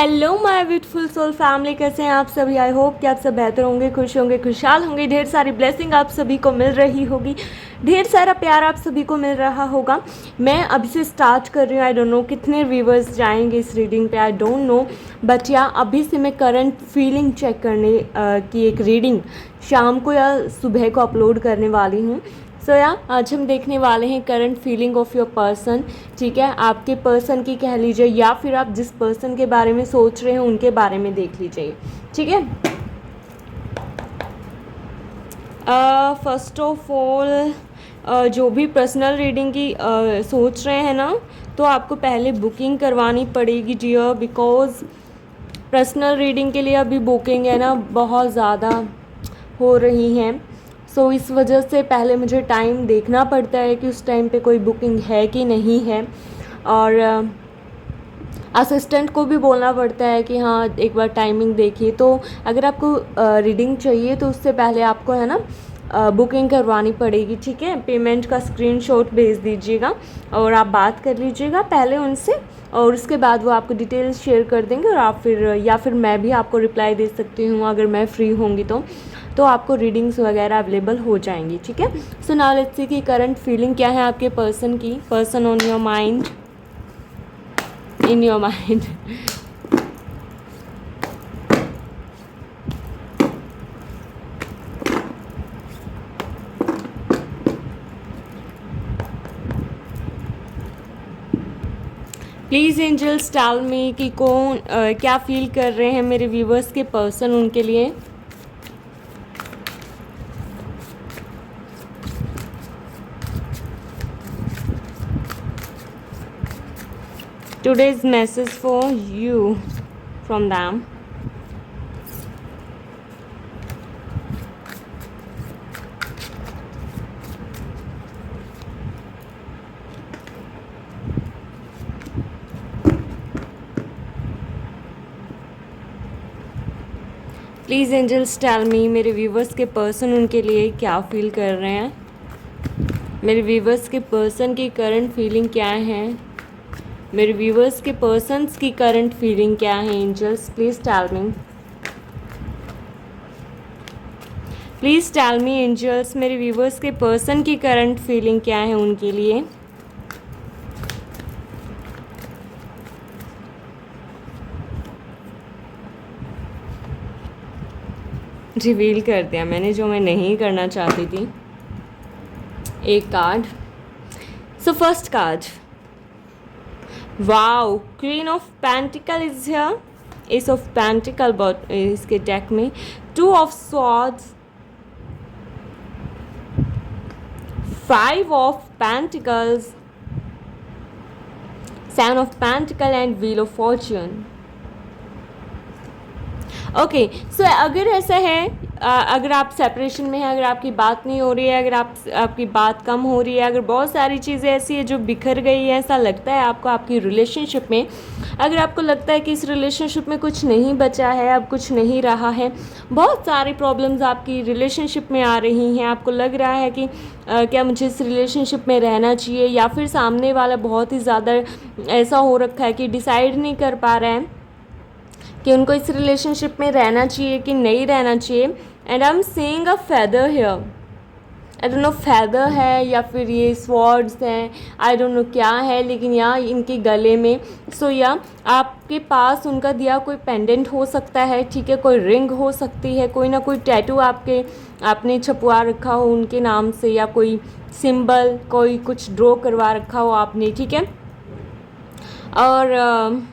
Hello my beautiful soul family, कैसे हैं आप सभी। आई होप कि आप सब बेहतर होंगे, खुश होंगे, खुशहाल होंगे। ढेर सारी ब्लेसिंग आप सभी को मिल रही होगी, ढेर सारा प्यार आप सभी को मिल रहा होगा। मैं अभी से स्टार्ट कर रही हूँ। आई डोंट नो कितने व्यूवर्स जाएंगे इस रीडिंग पे, आई डोंट नो, बट या अभी से मैं करंट फीलिंग चेक करने की एक रीडिंग शाम को या सुबह को अपलोड करने वाली हूँ। सो आज हम देखने वाले हैं current feeling of your person. ठीक है, आपके पर्सन की कह लीजिए, या फिर आप जिस पर्सन के बारे में सोच रहे हैं उनके बारे में देख लीजिए। ठीक है, फर्स्ट ऑफ ऑल जो भी पर्सनल रीडिंग की सोच रहे हैं ना, तो आपको पहले बुकिंग करवानी पड़ेगी डियर, बिकॉज पर्सनल रीडिंग के लिए अभी बुकिंग है ना बहुत ज़्यादा हो रही हैं। सो इस वजह से पहले मुझे टाइम देखना पड़ता है कि उस टाइम पे कोई बुकिंग है कि नहीं है, और असिस्टेंट को भी बोलना पड़ता है कि हाँ एक बार टाइमिंग देखिए। तो अगर आपको रीडिंग चाहिए तो उससे पहले आपको है ना बुकिंग करवानी पड़ेगी। ठीक है, पेमेंट का स्क्रीनशॉट भेज दीजिएगा और आप बात कर लीजिएगा पहले उनसे, और उसके बाद वो आपको डिटेल्स शेयर कर देंगे, और आप फिर या फिर मैं भी आपको रिप्लाई दे सकती हूँ अगर मैं फ्री होंगी तो आपको रीडिंग्स वगैरह अवेलेबल हो जाएंगी। ठीक है, सो नाउ लेट्स सी कि करंट फीलिंग क्या है आपके पर्सन की। Person on your mind, in your mind. Please angels tell me कि कौन क्या फील कर रहे हैं मेरे व्यूवर्स के पर्सन उनके लिए। Today's message for you from them. Please angels tell me मेरे व्यूवर्स के पर्सन उनके लिए क्या फील कर रहे हैं। मेरे व्यूवर्स के पर्सन की करंट फीलिंग क्या है, मेरे व्यूवर्स के पर्सन्स की करंट फीलिंग क्या है। Angels please tell me, please tell me angels मेरे व्यूवर्स के पर्सन की करंट फीलिंग क्या है उनके लिए। रिवील कर दिया मैंने जो मैं नहीं करना चाहती थी। एक card, so first card, wow, queen of pentacle is here, ace of pentacle but इसके डेक में, two of swords, five of pentacles, seven of pentacle and wheel of fortune. Okay, so अगर ऐसा है, अगर आप सेपरेशन में हैं, अगर आपकी बात नहीं हो रही है, अगर आपकी बात कम हो रही है, अगर बहुत सारी चीज़ें ऐसी है जो बिखर गई है, ऐसा लगता है आपको आपकी रिलेशनशिप में, अगर आपको लगता है कि इस रिलेशनशिप में कुछ नहीं बचा है, अब कुछ नहीं रहा है, बहुत सारी प्रॉब्लम्स आपकी रिलेशनशिप में आ रही हैं, आपको लग रहा है कि क्या मुझे इस रिलेशनशिप में रहना चाहिए, या फिर सामने वाला बहुत ही ज़्यादा ऐसा हो रखा है कि डिसाइड नहीं कर पा रहा है कि उनको इस रिलेशनशिप में रहना चाहिए कि नहीं रहना चाहिए। And I am seeing a feather here, I don't know feather है या फिर ये स्वॉर्ड्स हैं, आई डोंट नो क्या है, लेकिन यहाँ इनके गले में, सो या आपके पास उनका दिया कोई पेंडेंट हो सकता है। ठीक है, कोई रिंग हो सकती है, कोई ना कोई टैटू आपने छपवा रखा हो उनके नाम से, या कोई सिंबल, कोई कुछ ड्रॉ करवा रखा हो आपने। ठीक है, और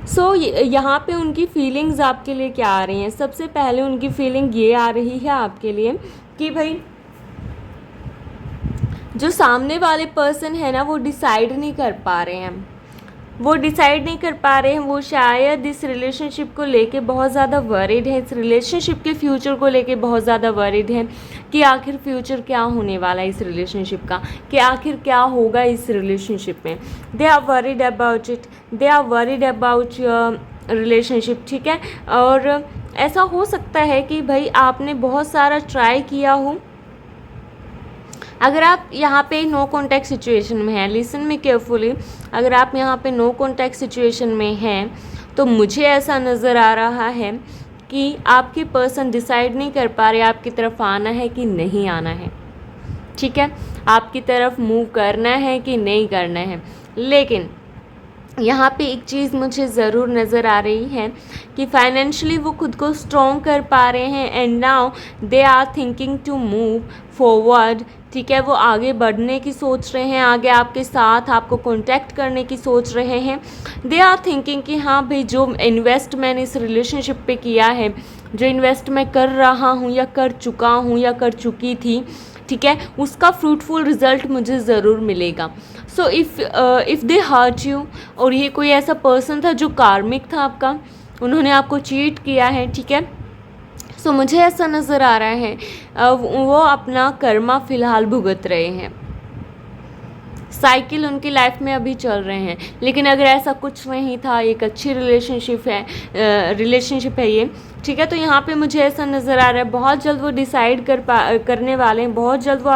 सो यहाँ पे उनकी फीलिंग्स आपके लिए क्या आ रही हैं। सबसे पहले उनकी फीलिंग ये आ रही है आपके लिए कि भाई जो सामने वाले पर्सन है ना, वो डिसाइड नहीं कर पा रहे हैं, वो डिसाइड नहीं कर पा रहे हैं, वो शायद इस रिलेशनशिप को लेके बहुत ज़्यादा वरीड है, इस रिलेशनशिप के फ्यूचर को लेके बहुत ज़्यादा वरीड है कि आखिर फ्यूचर क्या होने वाला है इस रिलेशनशिप का, कि आखिर क्या होगा इस रिलेशनशिप में। They are worried about it, they are worried about your relationship. ठीक है, और ऐसा हो सकता है कि भाई आपने बहुत सारा ट्राई किया हो, अगर आप यहाँ पे नो कॉन्टैक्ट सिचुएशन में हैं, लिसन मी केयरफुली, अगर आप यहाँ पे नो कॉन्टैक्ट सिचुएशन में हैं तो मुझे ऐसा नज़र आ रहा है कि आपके पर्सन डिसाइड नहीं कर पा रहे आपकी तरफ आना है कि नहीं आना है, ठीक है, आपकी तरफ मूव करना है कि नहीं करना है। लेकिन यहाँ पे एक चीज़ मुझे ज़रूर नज़र आ रही है कि फाइनेंशियली वो खुद को स्ट्रॉन्ग कर पा रहे हैं and now they are thinking to move forward, ठीक है, वो आगे बढ़ने की सोच रहे हैं, आगे आपके साथ आपको कांटेक्ट करने की सोच रहे हैं। दे आर थिंकिंग कि हाँ भाई, जो इन्वेस्ट मैंने इस रिलेशनशिप पे किया है, जो इन्वेस्ट मैं कर रहा हूँ या कर चुका हूँ या कर चुकी थी, ठीक है, उसका फ्रूटफुल रिज़ल्ट मुझे ज़रूर मिलेगा। So if they hurt you, और ये कोई ऐसा पर्सन था जो कार्मिक था आपका, उन्होंने आपको चीट किया है, ठीक है, सो मुझे ऐसा नज़र आ रहा है वो अपना कर्मा फ़िलहाल भुगत रहे हैं, साइकिल उनकी लाइफ में अभी चल रहे हैं। लेकिन अगर ऐसा कुछ नहीं था, एक अच्छी रिलेशनशिप है ये, ठीक है, तो यहाँ पे मुझे ऐसा नज़र आ रहा है बहुत जल्द वो डिसाइड करने वाले हैं, बहुत जल्द वो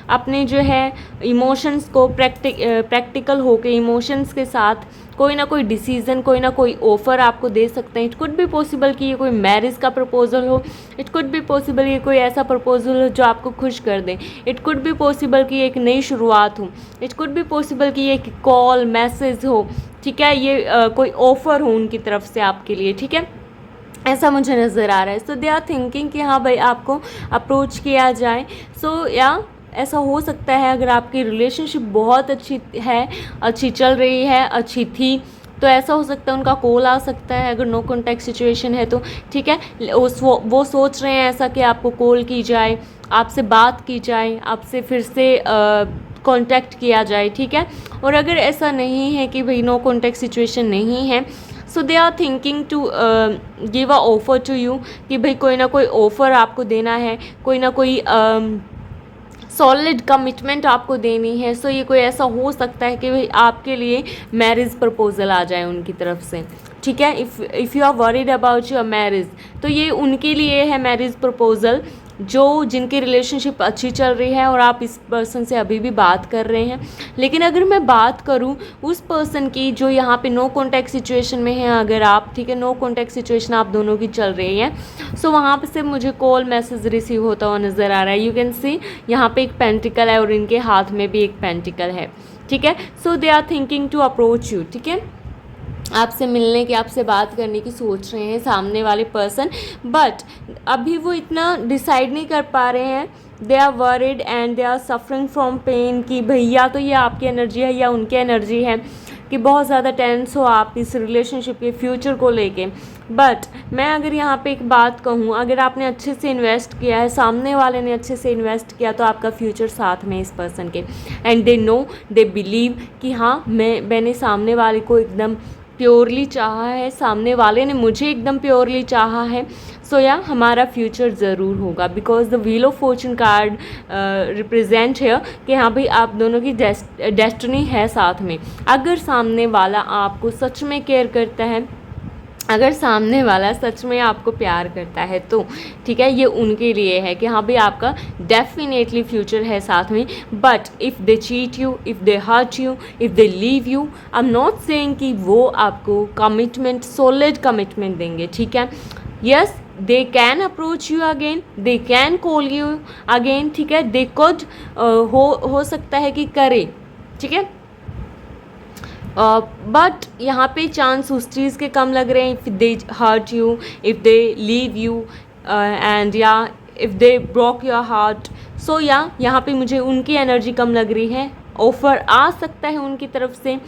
अपने जो है इमोशंस को प्रैक्टिकल होके इमोशंस के साथ कोई ना कोई डिसीज़न, कोई ना कोई ऑफ़र आपको दे सकते हैं। इट कुड बी पॉसिबल कि ये कोई मैरिज का प्रपोज़ल हो, इट कुड बी पॉसिबल ये कोई ऐसा प्रपोज़ल हो जो आपको खुश कर दे, इट कुड बी पॉसिबल कि एक नई शुरुआत हो, इट कुड बी पॉसिबल कि ये कॉल मैसेज हो, ठीक है, ये कोई ऑफ़र हो उनकी तरफ से आपके लिए, ठीक है, ऐसा मुझे नज़र आ रहा है। सो दे आर थिंकिंग कि हाँ भाई आपको अप्रोच किया जाए। सो या ऐसा हो सकता है अगर आपकी रिलेशनशिप बहुत अच्छी है, अच्छी चल रही है, अच्छी थी, तो ऐसा हो सकता है उनका कॉल आ सकता है अगर नो कॉन्टैक्ट सिचुएशन है तो, ठीक है, वो सोच रहे हैं ऐसा कि आपको कॉल की जाए, आपसे बात की जाए, आपसे फिर से कांटेक्ट किया जाए, ठीक है। और अगर ऐसा नहीं है कि भाई नो कॉन्टैक्ट सिचुएशन नहीं है, so they are thinking to give a offer to you, कि भाई कोई ना कोई ऑफ़र आपको देना है, कोई ना कोई सॉलिड कमिटमेंट आपको देनी है। सो ये कोई ऐसा हो सकता है कि भाई आपके लिए मैरिज प्रपोज़ल आ जाए उनकी तरफ से, ठीक है। If you are worried about your marriage, तो ये उनके लिए है मैरिज प्रपोज़ल, जो जिनकी रिलेशनशिप अच्छी चल रही है और आप इस पर्सन से अभी भी बात कर रहे हैं। लेकिन अगर मैं बात करूं उस पर्सन की जो यहाँ पे नो कॉन्टैक्ट सिचुएशन में है, अगर आप, ठीक है, नो कॉन्टैक्ट सिचुएशन आप दोनों की चल रही है, सो वहाँ पे से मुझे कॉल मैसेज रिसीव होता हुआ नज़र आ रहा है। यू कैन सी यहाँ पे एक पेंटिकल है और इनके हाथ में भी एक पेंटिकल है, ठीक है। So they are thinking to approach you, ठीक है, आपसे मिलने की, आपसे बात करने की सोच रहे हैं सामने वाले पर्सन, बट अभी वो इतना डिसाइड नहीं कर पा रहे हैं। They are worried and they are suffering from pain, कि भैया तो ये आपकी एनर्जी है या उनकी एनर्जी है कि बहुत ज़्यादा टेंस हो आप इस रिलेशनशिप के फ्यूचर को लेके। बट मैं अगर यहाँ पे एक बात कहूँ, अगर आपने अच्छे से इन्वेस्ट किया है, सामने वाले ने अच्छे से इन्वेस्ट किया, तो आपका फ्यूचर साथ में इस पर्सन के, and they know, they believe कि हाँ मैंने सामने वाले को एकदम प्योरली चाहा है, सामने वाले ने मुझे एकदम प्योरली चाहा है। सो या हमारा फ्यूचर ज़रूर होगा, because the wheel of Fortune card represent है कि हाँ भाई आप दोनों की डेस्टिनी है साथ में। अगर सामने वाला आपको सच में केयर करता है, अगर सामने वाला सच में आपको प्यार करता है, तो ठीक है, ये उनके लिए है कि हाँ भाई आपका डेफिनेटली फ्यूचर है साथ में। But if they cheat you, if they hurt you, if they leave you, I am not saying कि वो आपको कमिटमेंट, सॉलिड कमिटमेंट देंगे, ठीक है। Yes, they can approach you again, they can call you again, ठीक है, they could हो सकता है कि करे, ठीक है, बट यहाँ पे चांस उस चीज़ के कम लग रहे हैं। If they hurt you, if they leave you, and या if they broke your heart, so या यहाँ पे मुझे उनकी एनर्जी कम लग रही है। ऑफ़र आ सकता है उनकी तरफ से,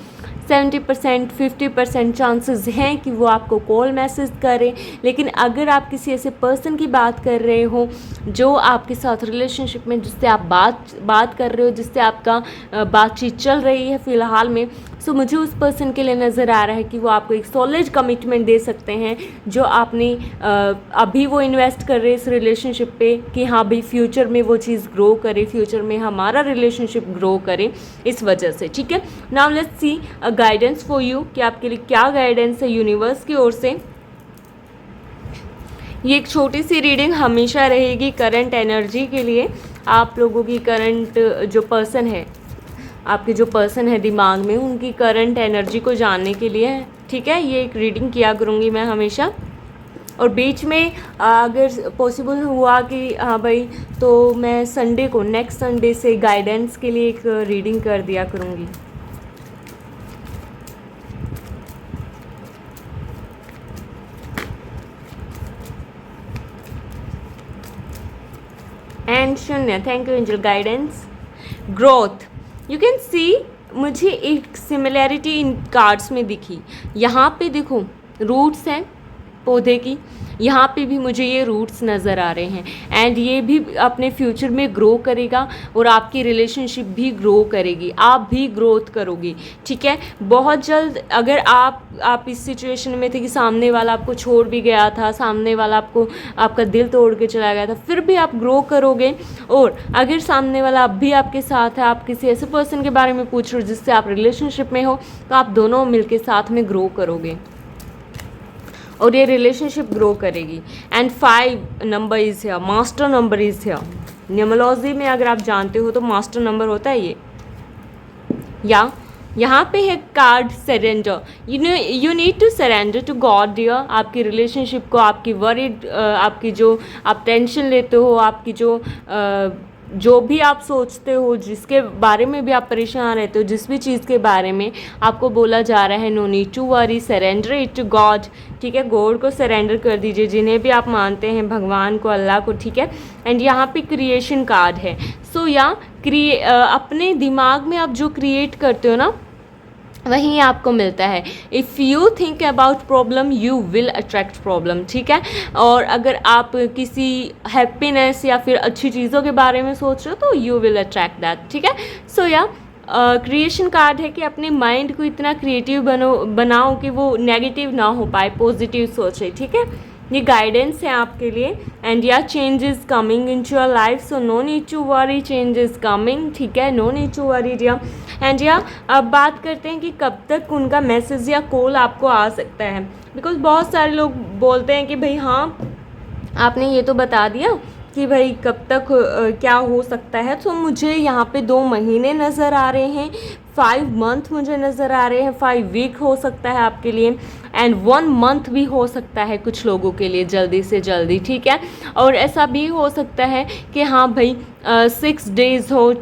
70% 50% चांसेस हैं कि वो आपको कॉल मैसेज करें। लेकिन अगर आप किसी ऐसे पर्सन की बात कर रहे हो जो आपके साथ रिलेशनशिप में, जिससे आप बात कर रहे हो, जिससे आपका बातचीत चल रही है फ़िलहाल में, सो मुझे उस पर्सन के लिए नज़र आ रहा है कि वो आपको एक सॉलिड कमिटमेंट दे सकते हैं, जो आपने अभी वो इन्वेस्ट कर रहे हैं इस रिलेशनशिप पे, कि हाँ भाई फ्यूचर में वो चीज़ ग्रो करे, फ्यूचर में हमारा रिलेशनशिप ग्रो करे इस वजह से, ठीक है। Now let's see a guidance for you, कि आपके लिए क्या गाइडेंस है यूनिवर्स की ओर से। ये एक छोटी सी रीडिंग हमेशा रहेगी करंट एनर्जी के लिए, आप लोगों की करंट जो पर्सन है, आपके जो पर्सन है दिमाग में, उनकी करंट एनर्जी को जानने के लिए है, ठीक है। ये एक रीडिंग किया करूँगी मैं हमेशा। और बीच में अगर पॉसिबल हुआ कि हाँ भाई, तो मैं संडे को, नेक्स्ट संडे से गाइडेंस के लिए एक रीडिंग कर दिया करूँगी। एंड शून्य, thank you angel guidance. Growth, you can see, मुझे एक सिमिलैरिटी इन कार्ड्स में दिखी। यहाँ पे देखो रूट्स हैं पौधे की, यहाँ पे भी मुझे ये रूट्स नज़र आ रहे हैं। एंड ये भी अपने फ्यूचर में ग्रो करेगा और आपकी रिलेशनशिप भी ग्रो करेगी, आप भी ग्रोथ करोगे, ठीक है। बहुत जल्द, अगर आप इस सिचुएशन में थे कि सामने वाला आपको छोड़ भी गया था, सामने वाला आपका दिल तोड़ के चला गया था, फिर भी आप ग्रो करोगे। और अगर सामने वाला अब भी आपके साथ है, आप किसी ऐसे पर्सन के बारे में पूछ रहे हो जिससे आप रिलेशनशिप में हो, तो आप दोनों मिलके साथ में ग्रो करोगे और ये रिलेशनशिप ग्रो करेगी। And 5 number is here, master number is here. Numerology में अगर आप जानते हो तो मास्टर नंबर होता है ये। या यहाँ पे है card surrender. You need to surrender to God dear. आपकी रिलेशनशिप को, आपकी वरीड, आपकी जो आप टेंशन लेते हो, आपकी जो भी आप सोचते हो, जिसके बारे में भी आप परेशान रहते हो, जिस भी चीज़ के बारे में आपको बोला जा रहा है, no need to worry, surrender it to God, ठीक है। गॉड को सरेंडर कर दीजिए, जिन्हें भी आप मानते हैं, भगवान को, अल्लाह को, ठीक है। एंड यहाँ पे क्रिएशन कार्ड है। सो या अपने दिमाग में आप जो क्रिएट करते हो ना, वहीं आपको मिलता है। If you think about problem you will attract problem, ठीक है। और अगर आप किसी हैप्पीनेस या फिर अच्छी चीज़ों के बारे में सोच रहे हो तो यू विल अट्रैक्ट दैट, ठीक है। सो या क्रिएशन कार्ड है कि अपने माइंड को इतना क्रिएटिव बनाओ कि वो नेगेटिव ना हो पाए, पॉजिटिव सोचे, ठीक है। ये गाइडेंस है आपके लिए। And yeah change is coming into your life, so no need to worry, change is coming, ठीक है, no need to worry dear. And yeah अब बात करते हैं कि कब तक उनका मैसेज या कॉल आपको आ सकता है। बिकॉज बहुत सारे लोग बोलते हैं कि भाई हाँ, आपने ये तो बता दिया कि भाई कब तक क्या हो सकता है, तो मुझे यहाँ पे 2 महीने नज़र आ रहे हैं, 5 मंथ मुझे नज़र आ रहे हैं, 5 वीक हो सकता है आपके लिए, एंड 1 मंथ भी हो सकता है कुछ लोगों के लिए, जल्दी से जल्दी, ठीक है। और ऐसा भी हो सकता है कि हाँ भाई 6 डेज़ हो,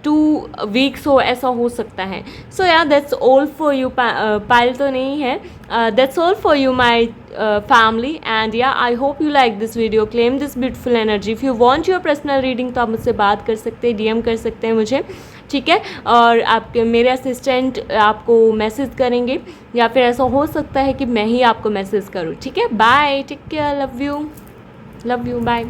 2 वीक्स हो, ऐसा हो सकता है। सो या दैट्स ऑल फॉर यू, पायल तो नहीं है, that's all for you my family. And yeah, I hope you like this video, claim this beautiful energy. If you want your personal reading तो आप मुझसे बात कर सकते हैं, DM कर सकते हैं मुझे, ठीक है। और आपके मेरे असिस्टेंट आपको मैसेज करेंगे, या फिर ऐसा हो सकता है कि मैं ही आपको मैसेज करूँ, ठीक है। Bye, take care, love you, bye.